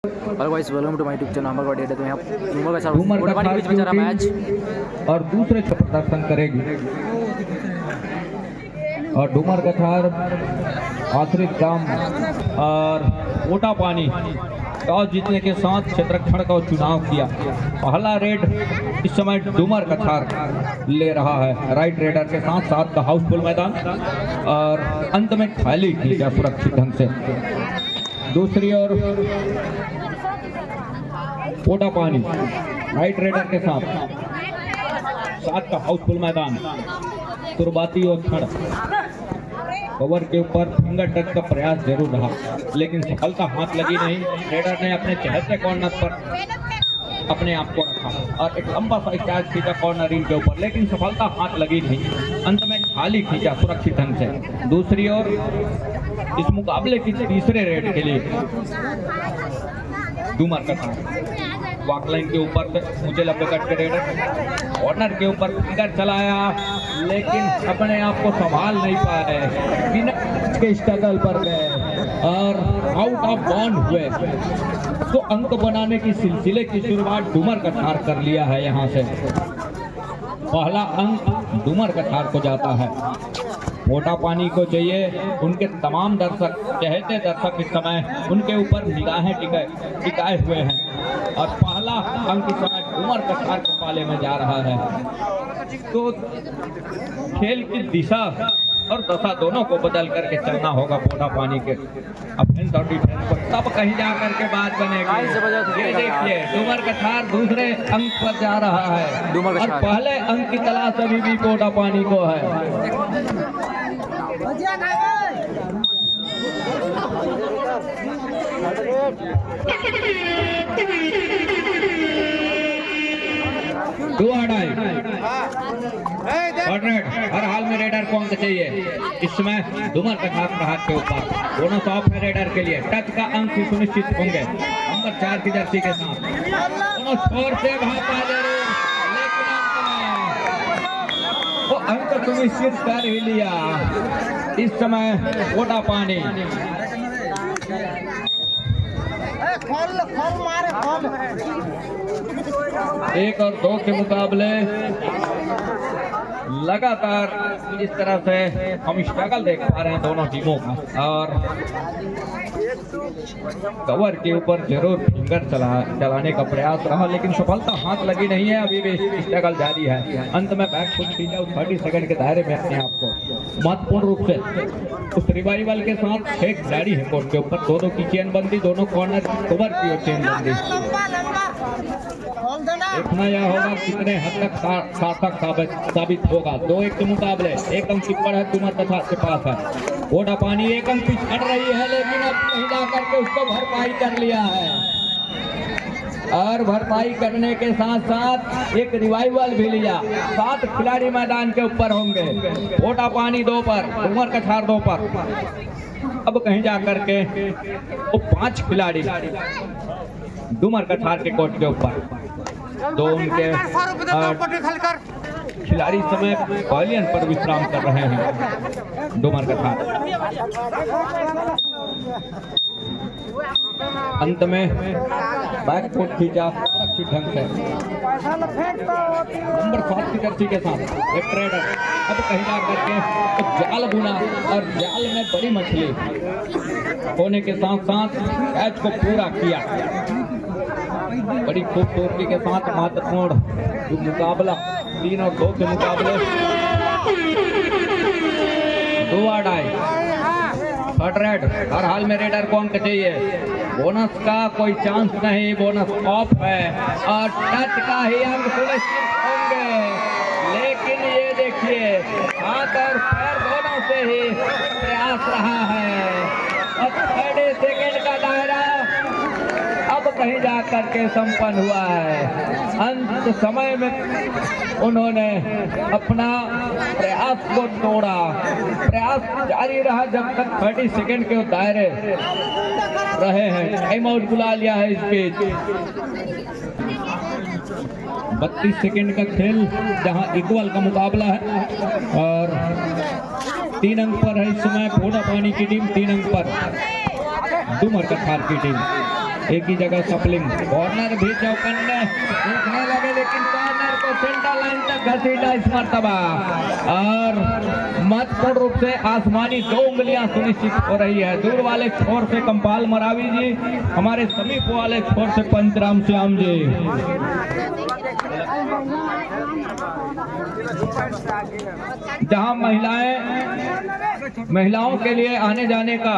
Hello guys, welcome to my YouTube channel number data. तो यहाँ doomer का doomer का के बीच में चल रहा मैच और दूसरे प्रदर्शन करेगी और डूमर का थार आखिरी काम और मोटा पानी टॉस जीतने के साथ क्षेत्ररक्षण का चुनाव किया। पहला रेड इस समय डूमर का थार ले रहा है राइट रेडर के साथ साथ का हाउसफुल मैदान और अंत में खाली किया सुरक्षित ढंग से। दूसरी ओर मोटा पानी राइट रेडर के साथ का हाउसफुल मैदान शुरुआती और क्षण कवर के ऊपर फिंगर टच का प्रयास जरूर रहा लेकिन सफलता हाथ लगी नहीं। रेडर ने अपने चहते कॉर्नर पर अपने आप को रखा और एक लंबा सा कैच खींचा कॉर्नर रिंग के ऊपर लेकिन सफलता हाथ लगी नहीं। अंत में खाली खींचा सुरक्षित ढंग से। दूसरी ओर इस मुकाबले की तीसरे रेड के लिए डूमर का था वॉकलाइन के ऊपर से मुझे लंबे कट के रेडर कॉर्नर के ऊपर फिंगर चलाया लेकिन अपने आप को संभाल नहीं पाए, बिना के स्ट्रगल पर गए और आउट ऑफ बाउंड हुए। तो अंक बनाने की सिलसिले की शुरुआत डूमर का थार कर लिया है। यहाँ से पहला अंक डूमर का थार को जाता है। मोटा पानी को चाहिए उनके तमाम दर्शक चहते दर्शक इस समय उनके ऊपर निगाहें टिकाए हुए हैं और पहला अंक इस समय डूमर का थार के पाले में जा रहा है। तो खेल की दिशा और दशा दोनों को बदल करके चलना होगा मोटा पानी के ऑफेंस और डिफेंस को, तब कहीं जा करके बात बनेगी। ये देखिए डूमर का थार दूसरे अंक पर जा रहा है और पहले अंक की तलाश अभी भी मोटा पानी को है। हर हाल में रेडर को अंक चाहिए। इसमें डूमर का थार प्रहार के ऊपर दोनों टॉप है रेडर के लिए। टच का अंक सुनिश्चित होंगे नंबर 4 की जर्सी के साथ। दोनों छोर से भागा जरूर लेकिन वो अंक सुनिश्चित कर ही लिया। इस समय मोटा पानी एक और दो के मुकाबले लगातार इस तरह से हम स्ट्रगल देख पा रहे हैं दोनों टीमों का और कवर के ऊपर जरूर फिंगर चलाने का प्रयास रहा लेकिन सफलता हाथ लगी नहीं है। अभी भी स्ट्रगल जारी है। अंत में बैक फुट 30 सेकंड के दायरे में अपने आप को महत्वपूर्ण रूप से उस रिवाइवल के साथ 6 खिलाड़ी है कोर्ट के ऊपर। दोनों की चेनबंदी, दोनों कॉर्नर कवर की और चेनबंदी। देखना यह होगा कितने हद तक सार्थक साबित होगा। 2-1 के मुकाबले एक अंक टिप्पण है डूमर का थार के पास है। मोटा पानी एक अंक पीछे हट रही है लेकिन अब कहीं जा करके उसको भरपाई कर लिया है और भरपाई करने के साथ साथ एक रिवाइवल भी लिया। 7 खिलाड़ी मैदान के ऊपर होंगे। मोटा पानी 2 पर, डूमर का थार 2 पर। अब कहीं जा करके वो 5 खिलाड़ी डूमर का थार के कोर्ट के ऊपर। दो उनके खिलाड़ी समय पवेलियन पर विश्राम कर रहे हैं। डूमर का थार अंत में बैक फुट खींचा सुरक्षित ढंग से नंबर 7 की जर्सी के साथ एक ट्रेडर। अब कहीं जा करके तो जाल बुना और जाल में बड़ी मछली होने के साथ साथ कैच को पूरा किया। बड़ी खूबसूरती के साथ महत्वपूर्ण मुकाबला 3 और 2 के मुकाबले 2 आड़ाई थर्ड रेड। हर हाल में रेडर को अंक चाहिए। बोनस का कोई चांस नहीं, बोनस ऑफ है और टच का ही अंक सुनिश्चित होंगे लेकिन ये देखिए हाथ और पैर दोनों से ही प्रयास रहा है और 30 सेकंड का दायरा अब कहीं जा करके संपन्न हुआ है। अंत समय में उन्होंने अपना प्रयास को तोड़ा। प्रयास जारी रहा जब तक 30 सेकंड के दायरे रहे हैं। टाइम आउट बुला लिया है इस बीच। 32 सेकंड का खेल जहां इक्वल का मुकाबला है और 3 अंक पर है इस समय मोटा पानी की टीम, 3 अंक पर डूमर का थार की टीम। एक ही जगह सपलिंग, कॉर्नर भी चौकन्ने देखने लगे, लेकिन कॉर्नर को सेंटर लाइन तक घसीटा इस मर्तबा और महत्वपूर्ण रूप से आसमानी 2 उंगलियां सुनिश्चित हो रही है। दूर वाले छोर से कंपाल मरावी जी, हमारे समीप वाले छोर से पंचराम श्याम जी। जहां महिलाओं के लिए आने जाने का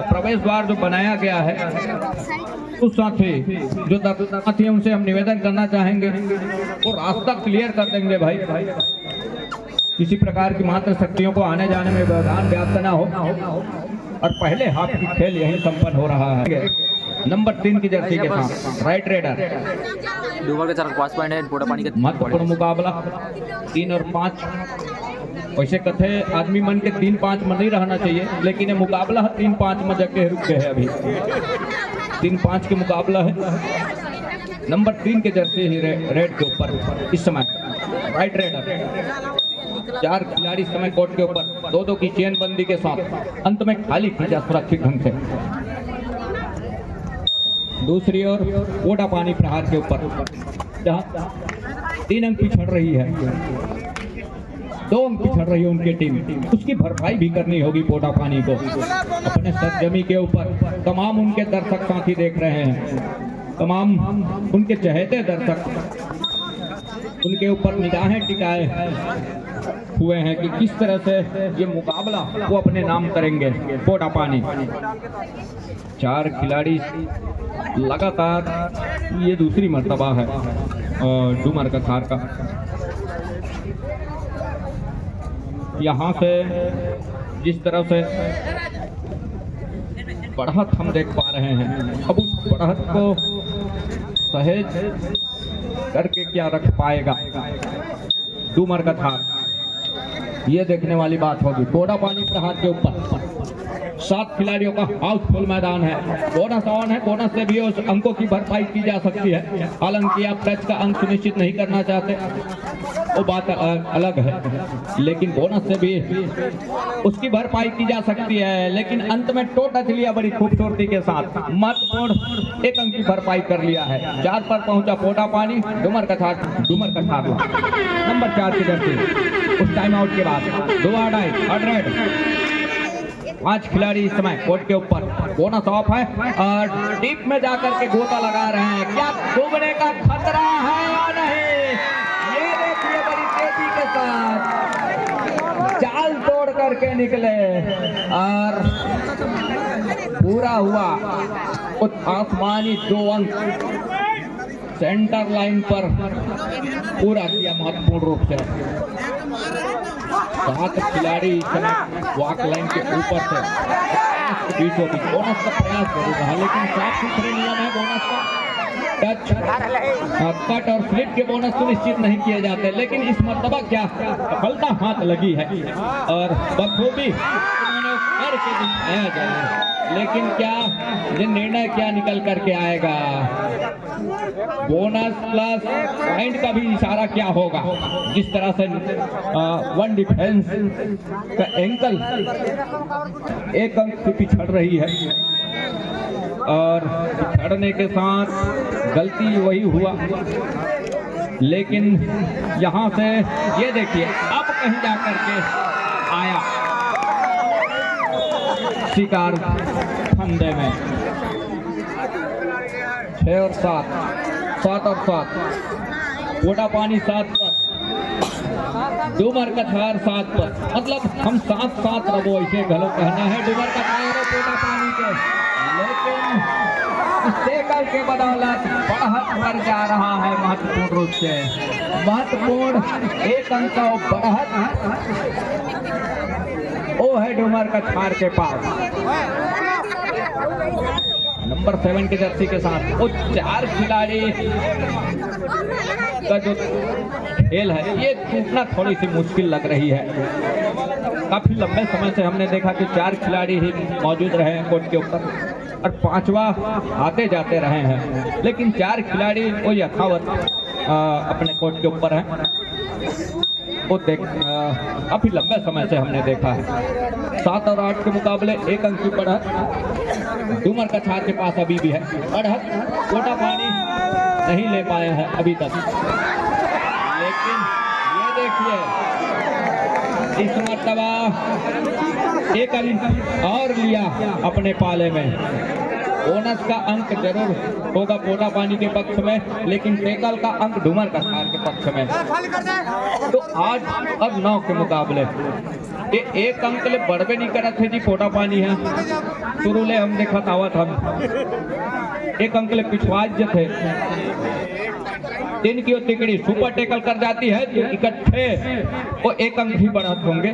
प्रवेश द्वार जो बनाया गया है, उस साथी जो साथी उनसे हम निवेदन करना चाहेंगे वो रास्ता क्लियर कर देंगे भाई। किसी प्रकार की मात्र शक्तियों को आने जाने में व्यवधान व्याप्त न हो और पहले हाफ की खेल यही संपन्न हो रहा है। नंबर 3 की जर्सी के साथ राइट रेडर डूमर का 4 पास पॉइंट है, पोटा पानी का महत्वपूर्ण मुकाबला 3 और 5। वैसे कथे आदमी मन के 3-5 में नहीं रहना चाहिए, लेकिन ये मुकाबला 3-5 में जाके रुक गए अभी। 3-5 के मुकाबला है। नंबर 3 के जर्सी ही रेड के ऊपर इस समय राइट रेडर। 4 खिलाड़ी इस समय कोर्ट के ऊपर 2-2 की चेन बंदी के साथ अंत में खाली खींचा सुरक्षित ढंग से। दूसरी ओर पोटा पानी प्रहार के ऊपर जहां 3 अंक पिछड़ रही है, 2 अंक पिछड़ रही है उनकी टीम, उसकी भरपाई भी करनी होगी पोटा पानी को। अपने सरजमी के ऊपर तमाम उनके दर्शक साथी देख रहे हैं, तमाम उनके चहेते दर्शक उनके ऊपर निगाहें टिकाए हुए हैं कि किस तरह से ये मुकाबला वो अपने नाम करेंगे। पोटा पानी 4 खिलाड़ी लगातार, ये दूसरी मर्तबा है डूमर कथार का। यहाँ से जिस तरह से बढ़त हम देख पा रहे हैं, अब उस बढ़त को सहेज करके क्या रख पाएगा डूमर कथार, ये देखने वाली बात होगी। पोटा पानी प्रहार के ऊपर 7 खिलाड़ियों का हाउसफुल मैदान है। बोनस ऑन है, बोनस से भी उस अंकों की भरपाई की जा सकती है। हालांकि आप टच का अंक सुनिश्चित नहीं करना चाहते, वो बात अलग है, लेकिन बोनस से भी उसकी भरपाई की जा सकती है। लेकिन अंत में टो टच लिया बड़ी खूबसूरती के साथ, महत्वपूर्ण 1 अंक की भरपाई कर लिया है। 4 पर पहुंचा पोटा पानी, डूमर कथार नंबर 4 की जर्सी उस टाइम आउट के बाद 2 रेड। 5 खिलाड़ी इस समय कोर्ट के ऊपर, बोनस ऑफ है और डीप में जाकर के गोता लगा रहे हैं। क्या डूबने का खतरा है या नहीं? ये देखिए बड़ी तेजी के साथ जाल तोड़ करके निकले और पूरा हुआ उस आसमानी 2 अंक सेंटर लाइन पर पूरा किया महत्वपूर्ण रूप से। 7 खिलाड़ी वॉक लाइन के ऊपर से बीचों बीच बोनस का प्रयास जरूर रहा, लेकिन साफ सुथरे नियम है बोनस का। टच, कट और स्लिप के बोनस सुनिश्चित नहीं किए जाते, लेकिन इस मर्तबा क्या सफलता हाथ लगी है और बखूबी उन्होंने करके दिखाया जाए। लेकिन क्या ये निर्णय क्या निकल करके आएगा? बोनस प्लस पॉइंट का भी इशारा क्या होगा? जिस तरह से 1 डिफेंस का एंकल 1 अंक से पिछड़ रही है और पिछड़ने के साथ गलती वही हुआ, लेकिन यहाँ से ये देखिए अब कहीं जाकर के आया शिकार फंदे में। 6 और 7, 7 और 7, पोटा पानी 7 पर, डूमर कथार 7 पर, मतलब हम 7-7 रबो ऐसे गलो कहना है डूमर कथार और पोटा पानी के। लेकिन टेकल के बदौलत बढ़त पर जा रहा है महत्वपूर्ण रूप से। महत्वपूर्ण 1 अंक का बढ़त वो है डूमर कथार के पास। नंबर 7 की जर्सी के साथ वो 4 खिलाड़ी का जो खेल है ये टूटना थोड़ी सी मुश्किल लग रही है। काफी लंबे समय से हमने देखा कि 4 खिलाड़ी ही मौजूद रहे हैं कोर्ट के ऊपर और 5वां आते जाते रहे हैं, लेकिन 4 खिलाड़ी वो यथावत अपने कोर्ट के ऊपर हैं। को काफी लंबे समय से हमने देखा है। 7 और 8 के मुकाबले 1 अंक की बढ़त डूमर कछार के पास अभी भी है। बढ़त कोटा पानी नहीं ले पाया है अभी तक, लेकिन ये देखिए इस मर्तबा 1 अंक और लिया अपने पाले में। बोनस का अंक जरूर होगा कोटा पानी के पक्ष में, लेकिन टेकल का अंक डूमर कछार के पक्ष में। तो आज अब 9 के मुकाबले ये 1 अंक ले बढ़वे नहीं करा थे जी कोटा पानी है। शुरू ले हम देखा आवत हम 1 अंक ले पिछवाज जो थे इनकी तिकड़ी सुपर टेकल कर जाती है तो इकट्ठे वो 1 अंक ही बढ़त होंगे।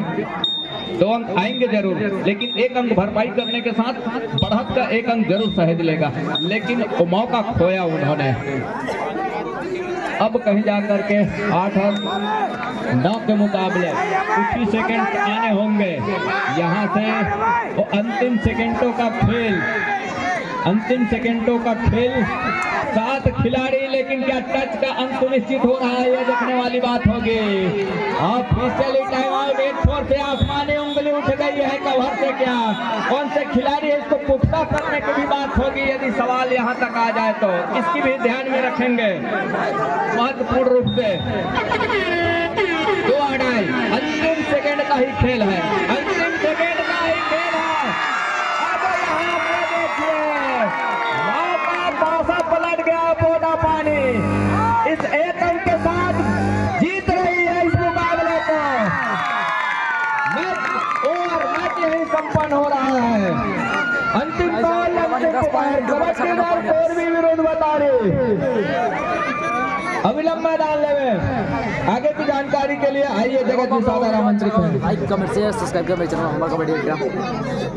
2 अंक आएंगे जरूर, लेकिन 1 अंक भरपाई करने के साथ बढ़त का 1 अंक जरूर सहेज लेगा, लेकिन वो मौका खोया उन्होंने। अब कहीं जाकर के 8 और 9 के मुकाबले कुछ ही सेकंड आने होंगे। यहाँ से वो अंतिम सेकंडों का खेल, अंतिम सेकंडों का खेल। 7 खिलाड़ी, लेकिन क्या टच का अंक सुनिश्चित हो रहा है, ये देखने वाली बात होगी। ऑफिशियली टाइम आउट, एक छोर से आसमानी उंगली उठ गई है कवर से। क्या कौन से खिलाड़ी है, इसको पुख्ता करने की भी बात होगी यदि सवाल यहाँ तक आ जाए तो। इसकी भी ध्यान में रखेंगे महत्वपूर्ण रूप से। 2 अढ़ाई अंतिम सेकंड का ही खेल है, अंतिम सेकंड का ही खेल है। अब यहाँ पे देखिए मौका पासा पलट गया कोटा पानी इस 1 अंक के साथ जीत रही है इस मुकाबले को। मैच यही संपन्न हो रहा है। अंतिम बॉल, अंतिम कबड्डी दल पूर्वी विरोध बता रही अविलंब मैदान में। आगे की जानकारी के लिए आइए जगत विसादा आमंत्रित है। लाइक कमेंट शेयर सब्सक्राइब कर मेरे चैनल हमारा कबड्डी।